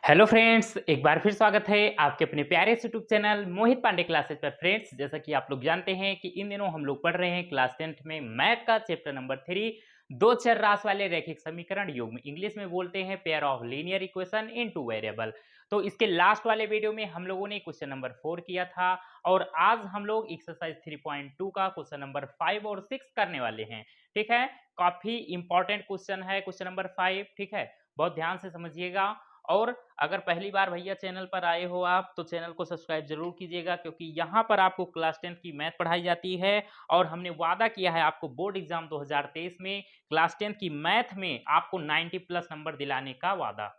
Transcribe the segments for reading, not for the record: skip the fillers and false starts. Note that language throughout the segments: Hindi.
हेलो फ्रेंड्स, एक बार फिर स्वागत है आपके अपने प्यारे से यूट्यूब चैनल मोहित पांडे क्लासेस पर। फ्रेंड्स, जैसा कि आप लोग जानते हैं कि इन दिनों हम लोग पढ़ रहे हैं क्लास 10th में मैथ का चैप्टर नंबर 3, दो चर राशि वाले रैखिक समीकरण योग में इंग्लिश में बोलते हैं pair of linear equation in two variable. तो इसके लास्ट वाले वीडियो में हम लोगों ने क्वेश्चन नंबर 4 किया था और आज हम लोग एक्सरसाइज 3.2 का क्वेश्चन नंबर 5 और 6 करने वाले हैं। ठीक है, काफी इंपॉर्टेंट क्वेश्चन है क्वेश्चन नंबर 5। ठीक है, बहुत ध्यान से समझिएगा। और अगर पहली बार भैया चैनल पर आए हो आप तो चैनल को सब्सक्राइब जरूर कीजिएगा, क्योंकि यहाँ पर आपको क्लास 10 की मैथ पढ़ाई जाती है और हमने वादा किया है आपको बोर्ड एग्जाम 2023 में क्लास 10 की मैथ में आपको 90 प्लस नंबर दिलाने का वादा।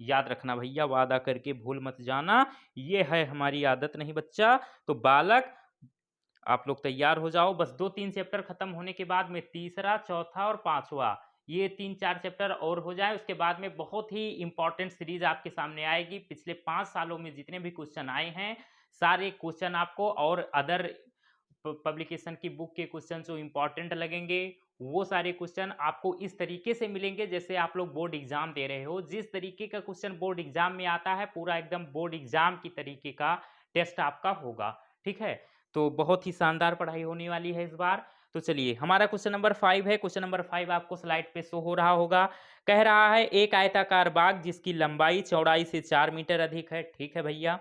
याद रखना भैया, वादा करके भूल मत जाना, ये है हमारी आदत नहीं बच्चा। तो बालक आप लोग तैयार हो जाओ, बस 2-3 चैप्टर खत्म होने के बाद में तीसरा, चौथा और पांचवा, ये 3-4 चैप्टर और हो जाए, उसके बाद में बहुत ही इंपॉर्टेंट सीरीज आपके सामने आएगी। पिछले 5 सालों में जितने भी क्वेश्चन आए हैं सारे क्वेश्चन आपको और अदर पब्लिकेशन की बुक के क्वेश्चन जो इंपॉर्टेंट लगेंगे वो सारे क्वेश्चन आपको इस तरीके से मिलेंगे जैसे आप लोग बोर्ड एग्जाम दे रहे हो। जिस तरीके का क्वेश्चन बोर्ड एग्जाम में आता है पूरा एकदम बोर्ड एग्जाम की तरीके का टेस्ट आपका होगा। ठीक है, तो बहुत ही शानदार पढ़ाई होने वाली है इस बार। तो चलिए, हमारा क्वेश्चन नंबर 5 है। क्वेश्चन नंबर 5 आपको स्लाइड पे शो हो रहा होगा। कह रहा है एक आयताकार बाग जिसकी लंबाई चौड़ाई से 4 मीटर अधिक है, ठीक है भैया,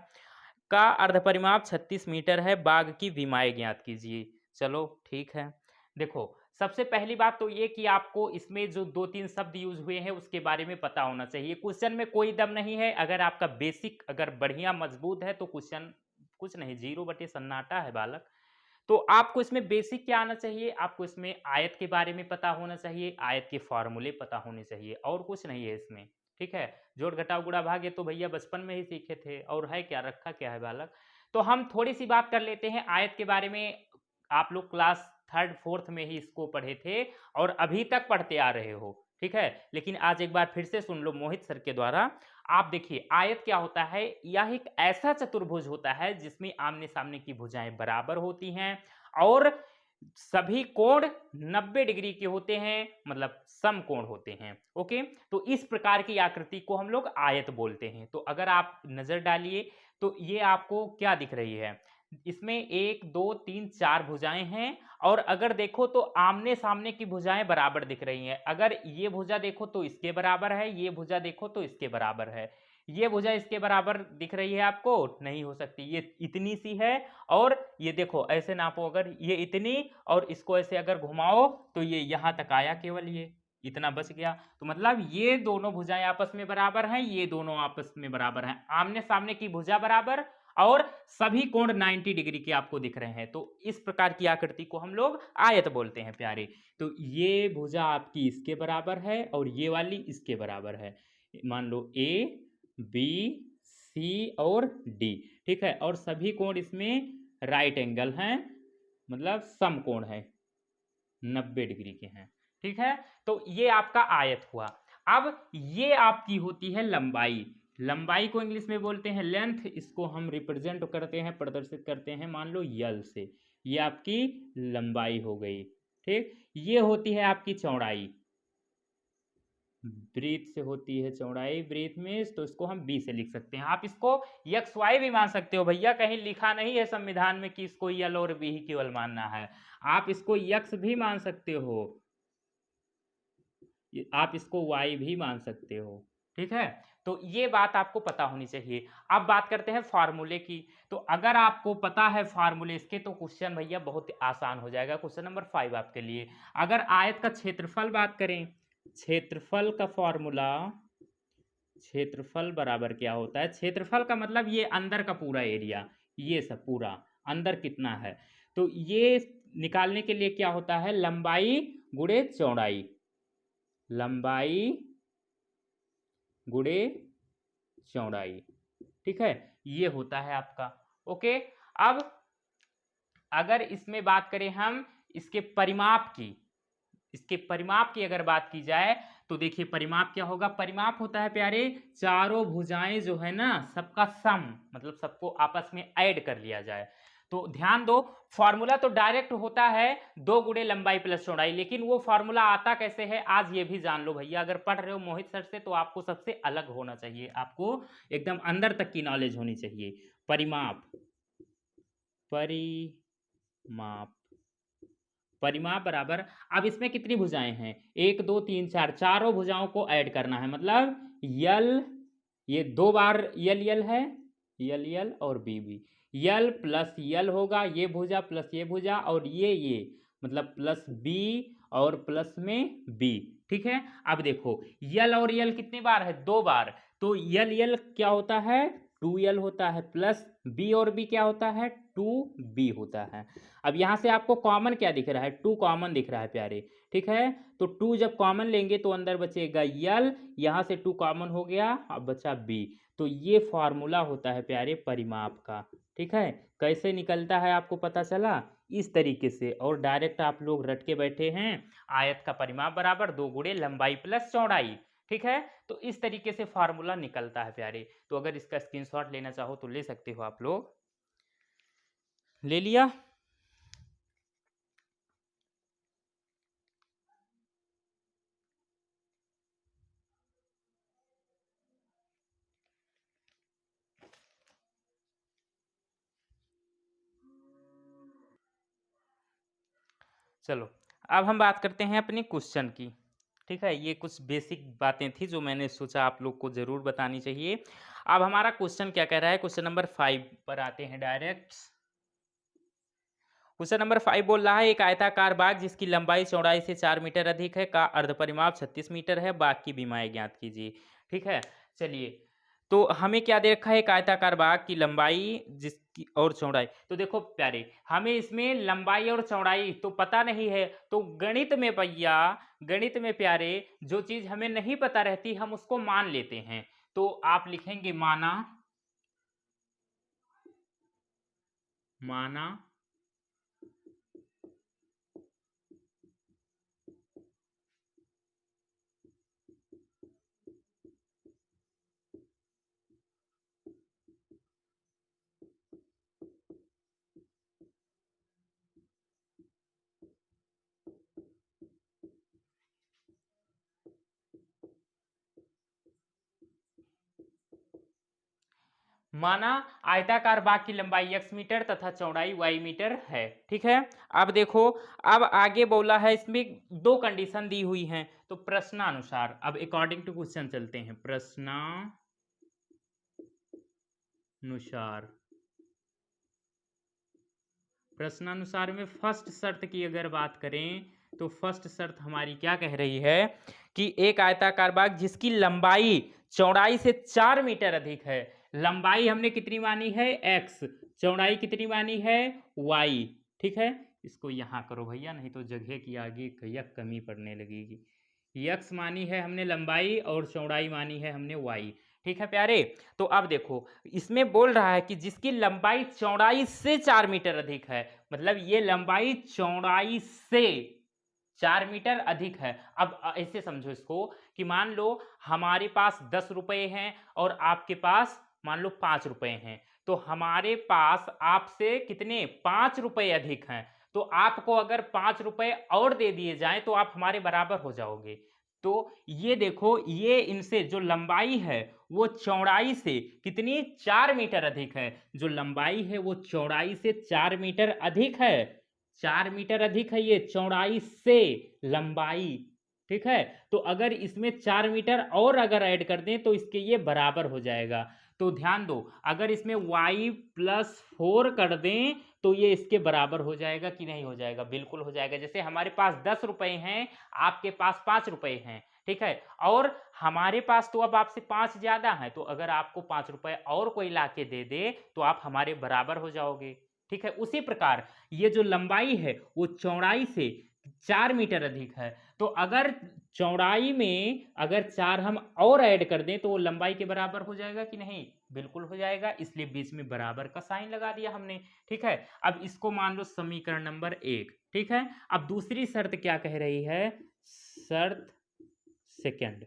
का अर्धपरिमाप 36 मीटर है, बाग की विमाएं ज्ञात कीजिए। चलो ठीक है, देखो सबसे पहली बात तो ये कि आपको इसमें जो 2-3 शब्द यूज हुए हैं उसके बारे में पता होना चाहिए। क्वेश्चन में कोई दम नहीं है, अगर आपका बेसिक अगर बढ़िया मजबूत है तो क्वेश्चन कुछ नहीं, 0 बटे सन्नाटा है बालक। तो आपको इसमें बेसिक क्या आना चाहिए, आपको इसमें आयत के बारे में पता होना चाहिए, आयत के फॉर्मूले पता होने चाहिए, और कुछ नहीं है इसमें। ठीक है, जोड़ घटाव गुणा भाग ये तो भैया बचपन में ही सीखे थे, और है क्या, रखा क्या है बालक। तो हम थोड़ी सी बात कर लेते हैं आयत के बारे में। आप लोग क्लास 3rd 4th में ही इसको पढ़े थे और अभी तक पढ़ते आ रहे हो। ठीक है, लेकिन आज एक बार फिर से सुन लो मोहित सर के द्वारा। आप देखिए आयत क्या होता है, यह एक ऐसा चतुर्भुज होता है जिसमें आमने सामने की भुजाएं बराबर होती हैं और सभी कोण 90 डिग्री के होते हैं, मतलब समकोण होते हैं। ओके, तो इस प्रकार की आकृति को हम लोग आयत बोलते हैं। तो अगर आप नजर डालिए तो ये आपको क्या दिख रही है, इसमें 1 2 3 4 भुजाएं हैं और अगर देखो तो आमने सामने की भुजाएं बराबर दिख रही हैं। अगर ये भुजा देखो तो इसके बराबर है, ये भुजा देखो तो इसके बराबर है। ये भुजा इसके बराबर दिख रही है आपको, नहीं हो सकती, ये इतनी सी है। और ये देखो ऐसे नापो, अगर ये इतनी और इसको ऐसे अगर घुमाओ तो ये यहां तक आया, केवल ये इतना बच गया। तो मतलब ये दोनों भुजाएं आपस में बराबर हैं, ये दोनों आपस में बराबर हैं, आमने सामने की भुजा बराबर और सभी कोण 90 डिग्री के आपको दिख रहे हैं। तो इस प्रकार की आकृति को हम लोग आयत बोलते हैं प्यारे। तो ये भुजा आपकी इसके बराबर है और ये वाली इसके बराबर है। मान लो ए बी सी और डी। ठीक है, और सभी कोण इसमें राइट एंगल हैं, मतलब समकोण है, 90 डिग्री के हैं। ठीक है, तो ये आपका आयत हुआ। अब ये आपकी होती है लंबाई। लंबाई को इंग्लिश में बोलते हैं लेंथ, इसको हम रिप्रेजेंट करते हैं, प्रदर्शित करते हैं मान लो यल से। ये आपकी लंबाई हो गई। ठीक, ये होती है आपकी चौड़ाई, ब्रीथ से होती है चौड़ाई, ब्रीथ में, तो इसको हम बी से लिख सकते हैं। आप इसको एक्स वाई भी मान सकते हो भैया, कहीं लिखा नहीं है संविधान में कि इसको यल और बी ही केवल मानना है। आप इसको एक्स भी मान सकते हो, आप इसको वाई भी मान सकते हो। ठीक है, तो ये बात आपको पता होनी चाहिए। अब बात करते हैं फार्मूले की। तो अगर आपको पता है फार्मूले इसके तो क्वेश्चन भैया बहुत आसान हो जाएगा। क्वेश्चन नंबर 5 आपके लिए, अगर आयत का क्षेत्रफल बात करें, क्षेत्रफल का फॉर्मूला, क्षेत्रफल बराबर क्या होता है, क्षेत्रफल का मतलब ये अंदर का पूरा एरिया, ये सब पूरा अंदर कितना है, तो ये निकालने के लिए क्या होता है, लंबाई गुणे चौड़ाई, लंबाई गुणे चौड़ाई। ठीक है, ये होता है आपका। ओके, अब अगर इसमें बात करें हम इसके परिमाप की, इसके परिमाप की अगर बात की जाए तो देखिए परिमाप क्या होगा, परिमाप होता है प्यारे चारों भुजाएं जो है ना सबका सम, मतलब सबको आपस में ऐड कर लिया जाए। तो ध्यान दो, फॉर्मूला तो डायरेक्ट होता है 2 गुणे लंबाई प्लस चौड़ाई, लेकिन वो फॉर्मूला आता कैसे है आज ये भी जान लो भैया। अगर पढ़ रहे हो मोहित सर से तो आपको सबसे अलग होना चाहिए, आपको एकदम अंदर तक की नॉलेज होनी चाहिए। परिमाप, परिमाप, परिमाप बराबर, अब इसमें कितनी भुजाएं हैं, 1 2 3 4, चारों भुजाओं को ऐड करना है, मतलब यल, ये 2 बार यल यल है, यल यल और बी बी, यल प्लस यल होगा, ये भुजा प्लस ये भुजा, और ये मतलब प्लस बी और प्लस में बी। ठीक है, अब देखो यल और यल कितनी बार है, 2 बार, तो यल यल क्या होता है 2l होता है, प्लस बी और बी क्या होता है 2b होता है। अब यहाँ से आपको कॉमन क्या दिख रहा है, 2 कॉमन दिख रहा है प्यारे। ठीक है, तो 2 जब कॉमन लेंगे तो अंदर बचेगा यल, यहाँ से 2 कॉमन हो गया, अब बचा b। तो ये फॉर्मूला होता है प्यारे परिमाप का। ठीक है, कैसे निकलता है आपको पता चला, इस तरीके से, और डायरेक्ट आप लोग रट के बैठे हैं, आयत का परिमाप बराबर 2 गुणे लंबाई प्लस चौड़ाई। ठीक है, तो इस तरीके से फार्मूला निकलता है प्यारे। तो अगर इसका स्क्रीनशॉट लेना चाहो तो ले सकते हो आप लोग, ले लिया। चलो अब हम बात करते हैं अपने क्वेश्चन की। ठीक है, ये कुछ बेसिक बातें थी जो मैंने सोचा आप लोग को जरूर बतानी चाहिए। अब हमारा क्वेश्चन क्या कह रहा है, क्वेश्चन नंबर 5 पर आते हैं डायरेक्ट। क्वेश्चन नंबर 5 बोल रहा है, एक आयताकार बाग जिसकी लंबाई चौड़ाई से 4 मीटर अधिक है का अर्ध परिमाप 36 मीटर है, बाग की विमाएं ज्ञात कीजिए। ठीक है, चलिए, तो हमें क्या दे रखा है, एक आयताकार बाग की लंबाई जिसकी और चौड़ाई। तो देखो प्यारे, हमें इसमें लंबाई और चौड़ाई तो पता नहीं है, तो गणित में भैया, गणित में प्यारे जो चीज हमें नहीं पता रहती हम उसको मान लेते हैं। तो आप लिखेंगे माना, माना माना आयताकार बाग की लंबाई x मीटर तथा चौड़ाई y मीटर है। ठीक है, अब देखो, अब आगे बोला है इसमें 2 कंडीशन दी हुई हैं, तो प्रश्नानुसार, अब अकॉर्डिंग टू क्वेश्चन चलते हैं, प्रश्नानुसार। प्रश्नानुसार में फर्स्ट शर्त की अगर बात करें तो फर्स्ट शर्त हमारी क्या कह रही है कि एक आयताकार बाग जिसकी लंबाई चौड़ाई से 4 मीटर अधिक है, लंबाई हमने कितनी मानी है x, चौड़ाई कितनी मानी है y। ठीक है, इसको यहां करो भैया, नहीं तो जगह की आगे भैया कमी पड़ने लगेगी। x मानी है हमने लंबाई और चौड़ाई मानी है हमने y। ठीक है प्यारे, तो अब देखो इसमें बोल रहा है कि जिसकी लंबाई चौड़ाई से 4 मीटर अधिक है, मतलब ये लंबाई चौड़ाई से 4 मीटर अधिक है। अब ऐसे समझो इसको कि मान लो हमारे पास 10 रुपए हैं और आपके पास मान लो 5 रुपए हैं, तो हमारे पास आपसे कितने 5 रुपए अधिक हैं, तो आपको अगर 5 रुपए और दे दिए जाएं तो आप हमारे बराबर हो जाओगे। तो ये देखो, ये इनसे जो लंबाई है वो चौड़ाई से कितनी 4 मीटर अधिक है, जो लंबाई है वो चौड़ाई से 4 मीटर अधिक है, 4 मीटर अधिक है ये चौड़ाई से लंबाई। ठीक है, तो अगर इसमें 4 मीटर और अगर ऐड कर दें तो इसके ये बराबर हो जाएगा। तो ध्यान दो, अगर इसमें y + 4 कर दें तो ये इसके बराबर हो जाएगा कि नहीं हो जाएगा, बिल्कुल हो जाएगा। जैसे हमारे पास 10 रुपए हैं, आपके पास 5 रुपए हैं। ठीक है, और हमारे पास तो अब आपसे 5 ज्यादा है, तो अगर आपको 5 रुपए और कोई लाके दे दे तो आप हमारे बराबर हो जाओगे। ठीक है, उसी प्रकार ये जो लंबाई है वो चौड़ाई से 4 मीटर अधिक है, तो अगर चौड़ाई में अगर 4 हम और ऐड कर दें तो वो लंबाई के बराबर हो जाएगा कि नहीं, बिल्कुल हो जाएगा, इसलिए बीच में बराबर का साइन लगा दिया हमने। ठीक है, अब इसको मान लो समीकरण नंबर 1। ठीक है, अब दूसरी शर्त क्या कह रही है, शर्त सेकंड,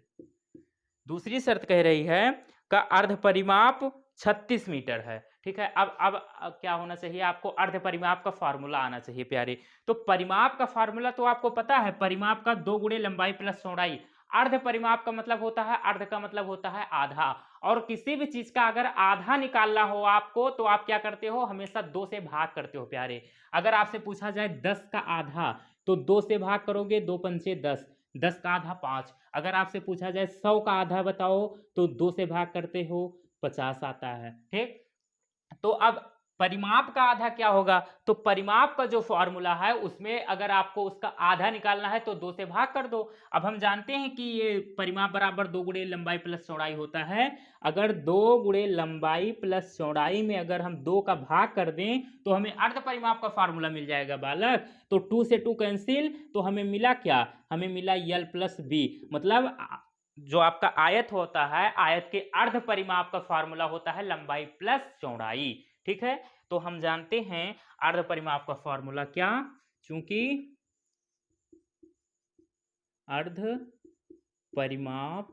दूसरी शर्त कह रही है का अर्ध परिमाप 36 मीटर है। ठीक है। अब क्या होना चाहिए आपको, अर्ध परिमाप का फार्मूला आना चाहिए प्यारे। तो परिमाप का फार्मूला तो आपको पता है, परिमाप का 2 गुणे लंबाई प्लस चौड़ाई। अर्ध परिमाप का मतलब होता है, अर्ध का मतलब होता है आधा, और किसी भी चीज का अगर आधा निकालना हो आपको तो आप क्या करते हो, हमेशा 2 से भाग करते हो प्यारे। अगर आपसे पूछा जाए 10 का आधा तो 2 से भाग करोगे, 2 पंचे 10, 10 का आधा 5। अगर आपसे पूछा जाए 100 का आधा बताओ तो 2 से भाग करते हो, 50 आता है। ठीक, तो अब परिमाप का आधा क्या होगा, तो परिमाप का जो फॉर्मूला है उसमें अगर आपको उसका आधा निकालना है तो 2 से भाग कर दो। अब हम जानते हैं कि ये परिमाप बराबर 2 गुणे लंबाई प्लस चौड़ाई होता है। अगर 2 गुणे लंबाई प्लस चौड़ाई में अगर हम 2 का भाग कर दें तो हमें अर्ध परिमाप का फार्मूला मिल जाएगा बालक। तो 2 से 2 कैंसिल, तो हमें मिला क्या, हमें मिला यल प्लस बी। मतलब जो आपका आयत होता है, आयत के अर्ध परिमाप का फार्मूला होता है लंबाई प्लस चौड़ाई। ठीक है, तो हम जानते हैं अर्ध परिमाप का फार्मूला क्या, चूंकि अर्ध परिमाप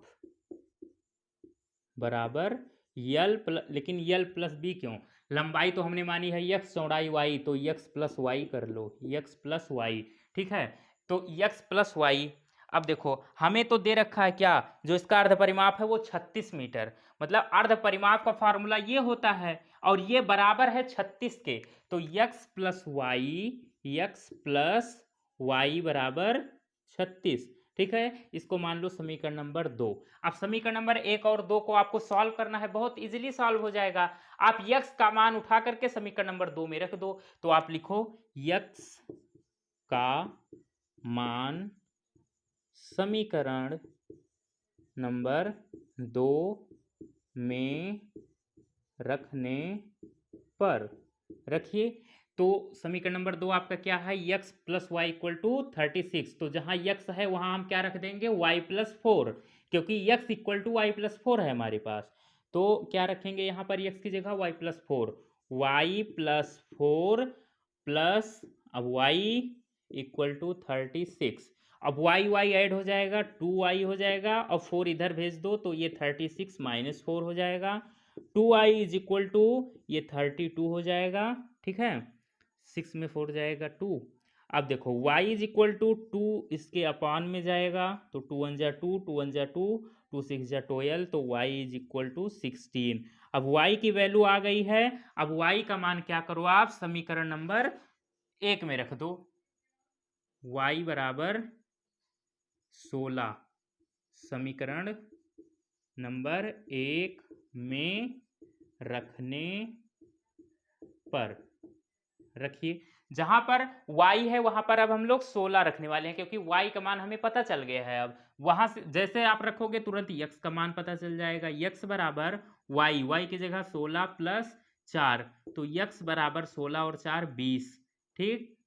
बराबर यल प्लस, लेकिन यल प्लस बी क्यों, लंबाई तो हमने मानी है यक्स, चौड़ाई वाई, तो यक्स प्लस वाई कर लो, यक्स प्लस वाई। ठीक है, तो यक्स प्लस वाई। अब देखो हमें तो दे रखा है क्या, जो इसका अर्ध परिमाप है वो 36 मीटर, मतलब अर्ध परिमाप का फार्मूला ये होता है और ये बराबर है 36 के। तो यक्स प्लस वाई बराबर 36। ठीक है, इसको मान लो समीकरण नंबर 2। अब समीकरण नंबर 1 और 2 को आपको सॉल्व करना है, बहुत इजीली सॉल्व हो जाएगा। आप यक्स का मान उठा करके समीकरण नंबर 2 में रख दो, तो आप लिखो यक्स का मान समीकरण नंबर 2 में रखने पर, रखिए। तो समीकरण नंबर 2 आपका क्या है, x plus y equal to 36। तो जहां यक्स है वहां हम क्या रख देंगे, वाई प्लस 4, क्योंकि x equal to y plus 4 है हमारे पास। तो क्या रखेंगे यहाँ पर यक्स की जगह y plus 4, y plus 4 plus, अब वाई इक्वल टू 36। अब वाई वाई ऐड हो जाएगा, 2y हो जाएगा, और 4 इधर भेज दो तो ये 36 माइनस 4 हो जाएगा। 2i इज इक्वल टू ये 32 हो जाएगा। ठीक है, 6 में 4 जाएगा 2। अब देखो y इज इक्वल टू 2 इसके अपान में जाएगा, तो 2 1 जा 2, 2 1 जा 2, 2 6 जा 12, तो y इज इक्वल टू 16। अब y की वैल्यू आ गई है। अब y का मान क्या करो आप, समीकरण नंबर 1 में रख दो, y बराबर 16 समीकरण नंबर 1 में रखने पर, रखिए। जहां पर y है वहां पर अब हम लोग 16 रखने वाले हैं, क्योंकि y का मान हमें पता चल गया है। अब वहां से जैसे आप रखोगे तुरंत x का मान पता चल जाएगा, x बराबर y की जगह 16 प्लस 4, तो x बराबर 16 और 4 20। ठीक,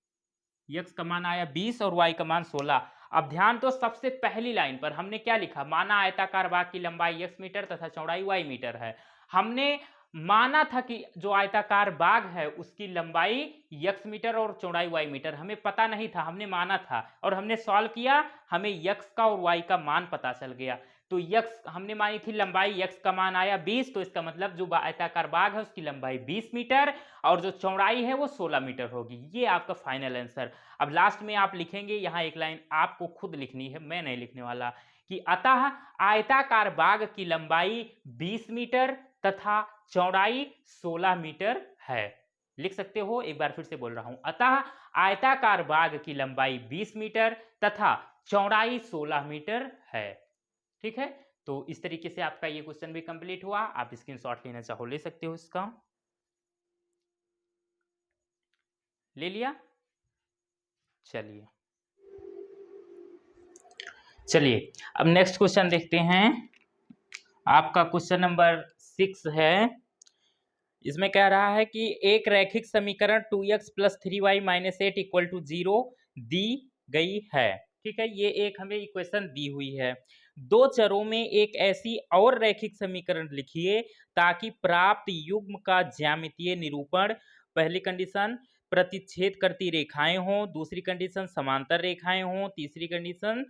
x का मान आया 20 और y का मान 16। अब ध्यान दो, सबसे पहली लाइन पर हमने क्या लिखा, माना आयताकार भाग की लंबाई x मीटर तथा चौड़ाई y मीटर है। हमने माना था कि जो आयताकार भाग है उसकी लंबाई x मीटर और चौड़ाई y मीटर, हमें पता नहीं था, हमने माना था और हमने सॉल्व किया, हमें x का और y का मान पता चल गया। तो x हमने मानी थी लंबाई, x का मान आया 20, तो इसका मतलब जो आयताकार भाग है उसकी लंबाई 20 मीटर और जो चौड़ाई है वो 16 मीटर होगी। ये आपका फाइनल आंसर। अब लास्ट में आप लिखेंगे, यहाँ एक लाइन आपको खुद लिखनी है, मैं नहीं लिखने वाला, कि अतः आयताकार भाग की लंबाई 20 मीटर तथा चौड़ाई 16 मीटर है। लिख सकते हो, एक बार फिर से बोल रहा हूं, अतः आयताकार भाग की लंबाई 20 मीटर तथा चौड़ाई 16 मीटर है। ठीक है, तो इस तरीके से आपका ये क्वेश्चन भी कंप्लीट हुआ। आप स्क्रीनशॉट लेना चाहो ले सकते हो, इसका ले लिया। चलिए चलिए अब नेक्स्ट क्वेश्चन देखते हैं। आपका क्वेश्चन नंबर 6 है। इसमें कह रहा है कि एक रैखिक समीकरण 2x plus 3y minus 8 equal to 0 दी गई है। ठीक है, ये एक हमें इक्वेशन दी हुई है। दो चरों में एक ऐसी और रैखिक समीकरण लिखिए ताकि प्राप्त युग्म का ज्यामितीय निरूपण, पहली कंडीशन प्रतिच्छेद करती रेखाएं हों, दूसरी कंडीशन समांतर रेखाएं हों, तीसरी कंडीशन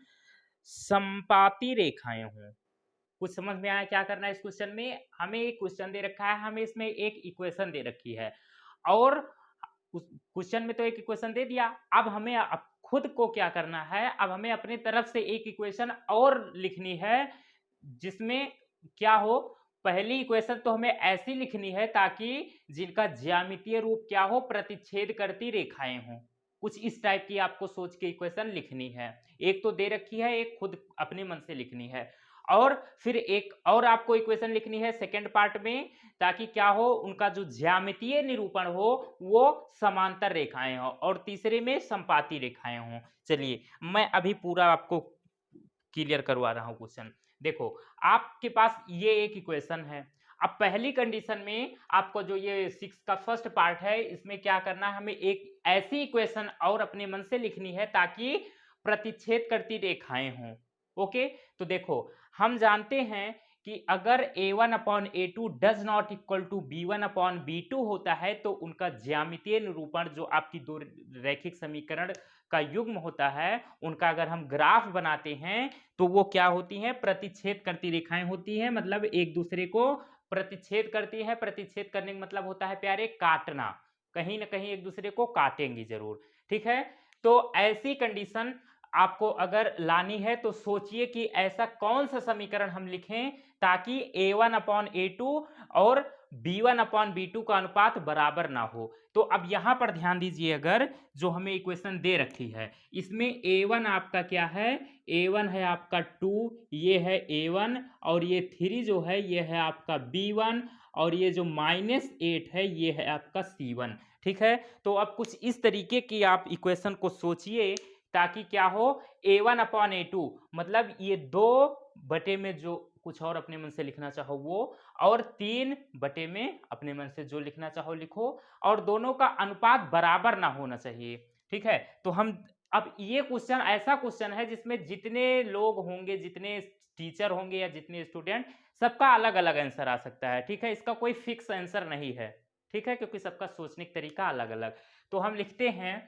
समपाती रेखाएं हों। कुछ समझ में आया क्या करना है इस क्वेश्चन में? हमें एक क्वेश्चन दे रखा है, हमें इसमें एक इक्वेशन दे रखी है और उस क्वेश्चन में तो एक इक्वेशन दे दिया, अब हमें अब खुद को क्या करना है, अब हमें अपनी तरफ से एक इक्वेशन और लिखनी है जिसमें क्या हो, पहली इक्वेशन तो हमें ऐसी लिखनी है ताकि जिनका ज्यामितीय रूप क्या हो, प्रतिच्छेद करती रेखाएं हों। कुछ इस टाइप की आपको सोच के इक्वेशन लिखनी है। एक तो दे रखी है, एक खुद अपने मन से लिखनी है और फिर एक और आपको इक्वेशन लिखनी है सेकंड पार्ट में, ताकि क्या हो, उनका जो ज्यामितीय निरूपण हो वो समांतर रेखाएं हो और तीसरे में समपाती रेखाएं हों। चलिए मैं अभी पूरा आपको क्लियर करवा रहा हूं क्वेश्चन। देखो आपके पास ये एक इक्वेशन है। अब पहली कंडीशन में आपको जो ये 6 का फर्स्ट पार्ट है, इसमें क्या करना है, हमें एक ऐसी इक्वेशन और अपने मन से लिखनी है ताकि प्रतिच्छेद करती रेखाएं हों। ओके, तो देखो हम जानते हैं कि अगर a1 upon a2 does not equal to b1 upon b2 होता है तो उनका ज्यामितीय निरूपण जो आपकी दो रैखिक समीकरण का युग्म होता है, उनका अगर हम ग्राफ बनाते हैं तो वो क्या होती हैं, प्रतिच्छेद करती रेखाएं होती हैं, मतलब एक दूसरे को प्रतिच्छेद करती है। प्रतिच्छेद करने का मतलब होता है प्यारे काटना, कहीं ना कहीं एक दूसरे को काटेंगी जरूर। ठीक है, तो ऐसी कंडीशन आपको अगर लानी है तो सोचिए कि ऐसा कौन सा समीकरण हम लिखें ताकि a1 अपॉन a2 और b1 अपॉन b2 का अनुपात बराबर ना हो। तो अब यहां पर ध्यान दीजिए, अगर जो हमें इक्वेशन दे रखी है इसमें a1 आपका क्या है, a1 है आपका 2, ये है a1 और ये 3 जो है ये है आपका b1 और ये जो -8 है ये है आपका c1। ठीक है, तो अब कुछ इस तरीके की आप इक्वेशन को सोचिए ताकि क्या हो, a1 अपॉन a2 मतलब ये 2 बटे में जो कुछ और अपने मन से लिखना चाहो वो, और 3 बटे में अपने मन से जो लिखना चाहो लिखो, और दोनों का अनुपात बराबर ना होना चाहिए। ठीक है, तो हम अब ये क्वेश्चन ऐसा क्वेश्चन है जिसमें जितने लोग होंगे, जितने टीचर होंगे या जितने स्टूडेंट, सबका अलग अलग आंसर आ सकता है। ठीक है, इसका कोई फिक्स आंसर नहीं है। ठीक है, क्योंकि सबका सोचने का तरीका अलग अलग। तो हम लिखते हैं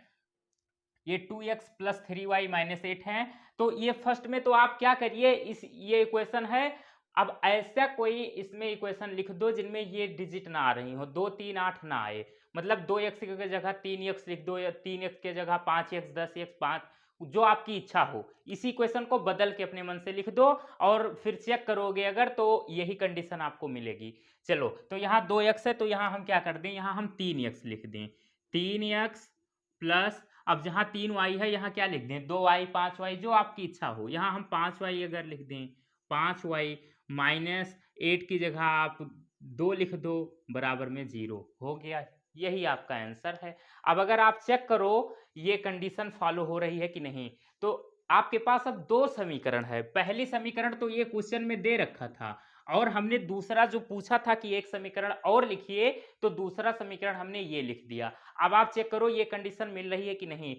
ये 2x प्लस 3y माइनस 8 है। तो ये फर्स्ट में तो आप क्या करिए, इस ये इक्वेशन है, अब ऐसा कोई इसमें इक्वेशन लिख दो जिनमें ये डिजिट ना आ रही हो, 2 3 8 ना आए, मतलब 2x की जगह 3x लिख दो या 3x की जगह 5x 10x 5, जो आपकी इच्छा हो। इसी इक्वेशन को बदल के अपने मन से लिख दो और फिर चेक करोगे अगर तो यही कंडीशन आपको मिलेगी। चलो तो यहाँ 2x है तो यहाँ हम क्या कर दें, यहाँ हम 3x लिख दें, 3x प्लस, अब जहां 3y है यहाँ क्या लिख दें, 2y 5y, जो आपकी इच्छा हो। यहाँ हम 5y अगर लिख दें, 5y माइनस 8 की जगह आप 2 लिख दो, बराबर में 0 हो गया। यही आपका आंसर है। अब अगर आप चेक करो ये कंडीशन फॉलो हो रही है कि नहीं, तो आपके पास अब 2 समीकरण है। पहली समीकरण तो ये क्वेश्चन में दे रखा था और हमने दूसरा जो पूछा था कि एक समीकरण और लिखिए, तो दूसरा समीकरण हमने ये लिख दिया। अब आप चेक करो ये कंडीशन मिल रही है कि नहीं,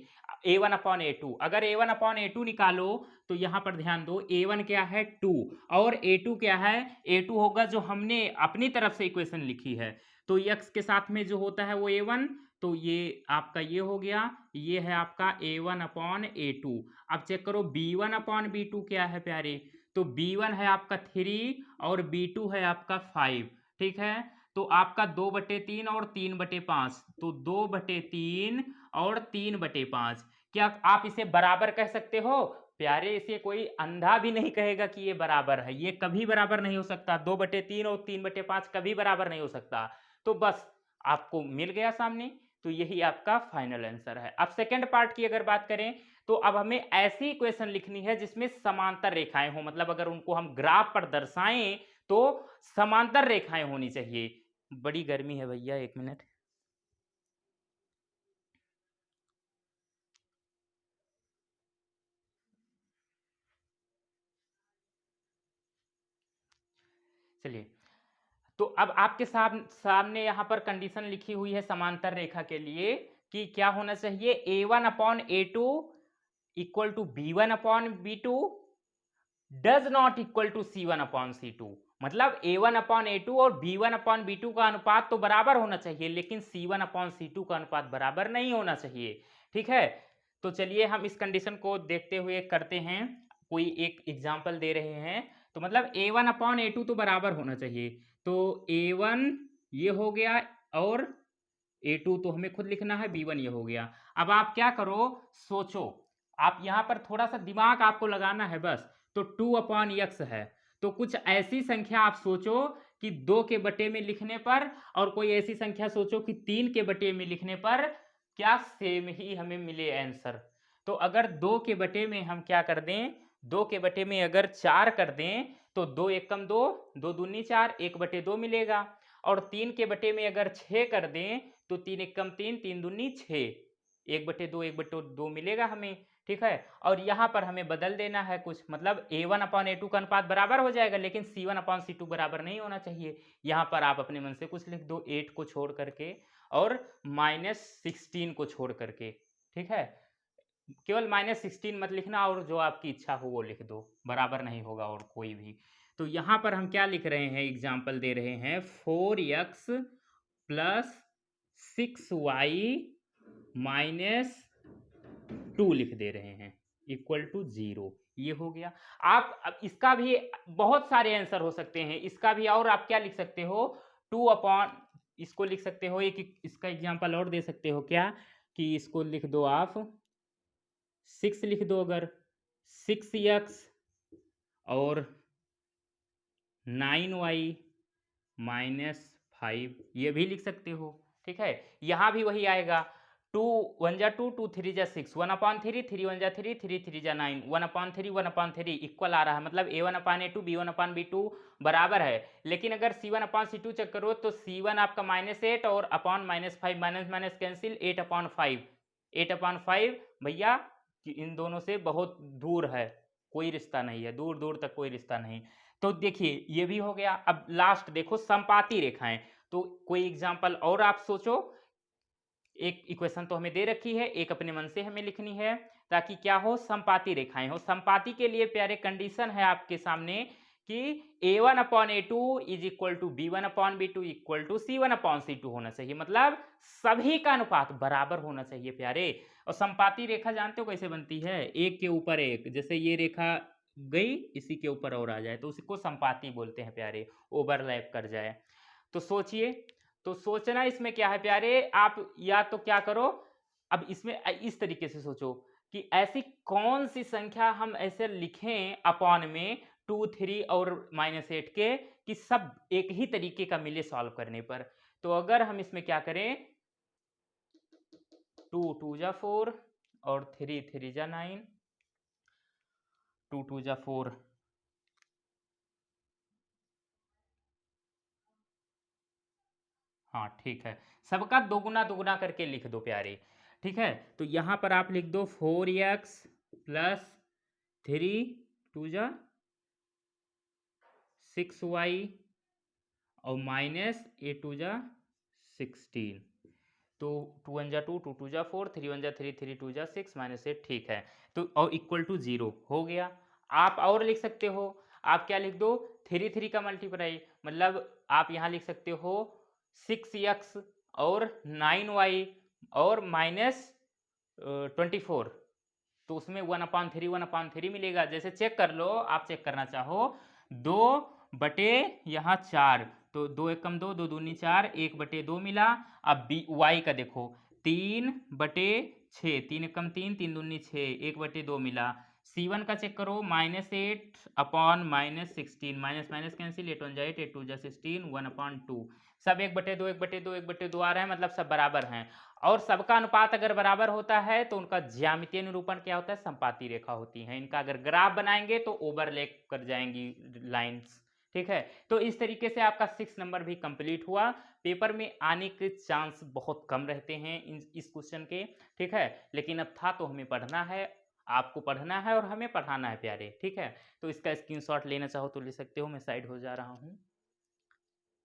a1 अपॉन a2, अगर a1 अपॉन a2 निकालो तो यहां पर ध्यान दो, a1 क्या है 2 और a2 क्या है, a2 होगा जो हमने अपनी तरफ से इक्वेशन लिखी है, तो x के साथ में जो होता है वो a1, तो ये आपका ये हो गया, ये है आपका a1 अपॉन a2। अब चेक करो b1 अपॉन b2 क्या है प्यारे, तो b1 है आपका 3 और b2 है आपका 5। ठीक है, तो आपका 2/3 और 3/5, तो 2/3 और 3/5, क्या आप इसे बराबर कह सकते हो प्यारे? इसे कोई अंधा भी नहीं कहेगा कि ये बराबर है, ये कभी बराबर नहीं हो सकता। 2/3 और 3/5 कभी बराबर नहीं हो सकता। तो बस आपको मिल गया सामने, तो यही आपका फाइनल आंसर है। अब सेकंड पार्ट की अगर बात करें तो अब हमें ऐसी इक्वेशन लिखनी है जिसमें समांतर रेखाएं हो, मतलब अगर उनको हम ग्राफ पर दर्शाएं तो समांतर रेखाएं होनी चाहिए। बड़ी गर्मी है भैया, 1 मिनट। चलिए, तो अब आपके सामने यहाँ पर कंडीशन लिखी हुई है समांतर रेखा के लिए कि क्या होना चाहिए, a1 upon a2 equal to b1 upon b2 does not equal to c1 upon c2, मतलब a1 अपॉन a2 और b1 अपॉन b2 का अनुपात तो बराबर होना चाहिए, लेकिन c1 अपॉन c2 का अनुपात बराबर नहीं होना चाहिए। ठीक है, तो चलिए हम इस कंडीशन को देखते हुए करते हैं, कोई एक एग्जाम्पल दे रहे हैं। तो मतलब A1 अपॉन A2 तो बराबर होना चाहिए। तो A1 ये हो गया और A2 तो हमें खुद लिखना है, B1 ये हो गया। अब आप क्या करो, सोचो, आप यहाँ पर थोड़ा सा दिमाग आपको लगाना है बस। तो 2 अपॉन x है, तो कुछ ऐसी संख्या आप सोचो कि 2 के बटे में लिखने पर, और कोई ऐसी संख्या सोचो कि 3 के बटे में लिखने पर क्या सेम ही हमें मिले आंसर। तो अगर 2 के बटे में हम क्या कर दें, 2 के बटे में अगर 4 कर दें तो 2 एकम 2, 2 दूनी 4, 1 बटे 2 मिलेगा। और 3 के बटे में अगर 6 कर दें तो 3 एकम 3, 3 दूनी 6, 1 बटे 2, 1 बटे 2 मिलेगा हमें, ठीक है। और यहाँ पर हमें बदल देना है कुछ, मतलब A1 अपॉन A2 का अनुपात बराबर हो जाएगा, लेकिन C1 अपॉन C2 बराबर नहीं होना चाहिए। यहाँ पर आप अपने मन से कुछ लिख दो, 8 को छोड़ करके और -16 को छोड़ करके, ठीक है। केवल -16 मत लिखना, और जो आपकी इच्छा हो वो लिख दो, बराबर नहीं होगा और कोई भी। तो यहाँ पर हम क्या लिख रहे हैं, एग्जाम्पल दे रहे हैं 4x प्लस 6y माइनस 2 लिख दे रहे हैं इक्वल टू 0। ये हो गया। आप अब इसका भी बहुत सारे आंसर हो सकते हैं, इसका भी और आप क्या लिख सकते हो, 2 अपॉन, इसको लिख सकते हो, एक इसका एग्जांपल और दे सकते हो क्या, कि इसको लिख दो आप 6 लिख दो, अगर 6x और 9y माइनस 5 ये भी लिख सकते हो, ठीक है। यहां भी वही आएगा, 2 1 जा 2, 2 3 जा 6, 1 अपॉन 3, 3 1 जा 3, 3 3 जा 9, 1 अपॉन 3, 1 अपॉन 3 इक्वल आ रहा है, मतलब A1 upon A2, B1 upon B2 बराबर है। लेकिन अगर C1 अपॉन C2 चेक करो तो C1 आपका -8 और upon -5, minus minus cancel, 8 upon 5, 8 upon 5 भैया इन दोनों से बहुत दूर है, कोई रिश्ता नहीं है, दूर दूर तक कोई रिश्ता नहीं। तो देखिए ये भी हो गया। अब लास्ट देखो, समपाती रेखाएं। तो कोई एग्जांपल और आप सोचो, एक इक्वेशन तो हमें दे रखी है, एक अपने मन से हमें लिखनी है, ताकि क्या हो, समपाती रेखाएं हो। समपाती के लिए प्यारे कंडीशन है आपके सामने कि A1 upon A2 is equal to B1 upon B2 equal to C1 upon C2 होना चाहिए, मतलब सभी का अनुपात बराबर होना चाहिए प्यारे। और समपाती रेखा जानते हो कैसे बनती है, एक के ऊपर एक, जैसे ये रेखा गई इसी के ऊपर और आ जाए तो उसको समपाती बोलते हैं प्यारे, ओवरलैप कर जाए। तो सोचिए, तो सोचना इसमें क्या है प्यारे, आप या तो क्या करो, अब इसमें इस तरीके से सोचो कि ऐसी कौन सी संख्या हम ऐसे लिखें अपॉन में 2 3 और -8 के, कि सब एक ही तरीके का मिले सॉल्व करने पर। तो अगर हम इसमें क्या करें, 2 2 जा 4 और 3 3 जा 9, 2 2 जा 4, हाँ ठीक है, सबका दोगुना दोगुना करके लिख दो प्यारे, ठीक है। तो यहां पर आप लिख दो 4x प्लस 3 2 जा 6y और माइनस 8 2 जा 16। तो 2 1 जा 2, 2 2 जा 4, 3 1 जा 3, 3 2 जा 6, -8, ठीक है। तो और इक्वल टू 0 हो गया। आप और लिख सकते हो, आप क्या लिख दो, 3 3 का मल्टीप्लाई, मतलब आप यहाँ लिख सकते हो 6x और 9y और -24, तो उसमें 1/3 मिलेगा। जैसे चेक कर लो, आप चेक करना चाहो, 2 बटे यहाँ 4, तो 2 एकम 2, 2 दूनी 4, 1 बटे 2 मिला। अब y का देखो, 3 बटे 6, 3 एकम 3, 3 दूनी 6, 1 बटे 2 मिला। C1 का चेक करो, -8 अपॉन -16, माइनस माइनस कैंसिल, 8 1 जा 8, 8 2 जा 16, 1/2, सब 1 बटे 2, 1 बटे 2, 1 बटे 2 आ रहा है, मतलब सब बराबर हैं। और सबका अनुपात अगर बराबर होता है तो उनका ज्यामितीय निरूपण क्या होता है, समपाती रेखा होती है। इनका अगर ग्राफ बनाएंगे तो ओवरलैप कर जाएंगी लाइंस, ठीक है। तो इस तरीके से आपका 6 नंबर भी कंप्लीट हुआ। पेपर में आने के चांस बहुत कम रहते हैं इस क्वेश्चन के, ठीक है। लेकिन अब था तो हमें पढ़ना है, आपको पढ़ना है और हमें पढ़ाना है प्यारे, ठीक है। तो इसका स्क्रीनशॉट लेना चाहो तो ले सकते हो, मैं साइड हो जा रहा हूँ।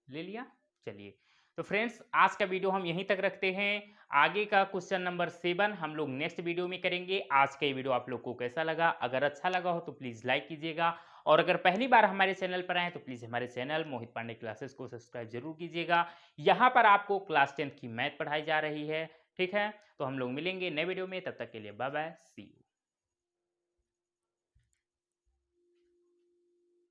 ले लिया, चलिए। तो फ्रेंड्स आज का वीडियो हम यहीं तक रखते हैं, आगे का क्वेश्चन नंबर 7 हम लोग नेक्स्ट वीडियो में करेंगे। आज का ये वीडियो आप लोग को कैसा लगा, अगर अच्छा लगा हो तो प्लीज़ लाइक कीजिएगा, और अगर पहली बार हमारे चैनल पर आए तो प्लीज़ हमारे चैनल मोहित पांडे क्लासेस को सब्सक्राइब जरूर कीजिएगा। यहाँ पर आपको क्लास 10th की मैथ पढ़ाई जा रही है, ठीक है। तो हम लोग मिलेंगे नए वीडियो में, तब तक के लिए बाय बाय, सी यू।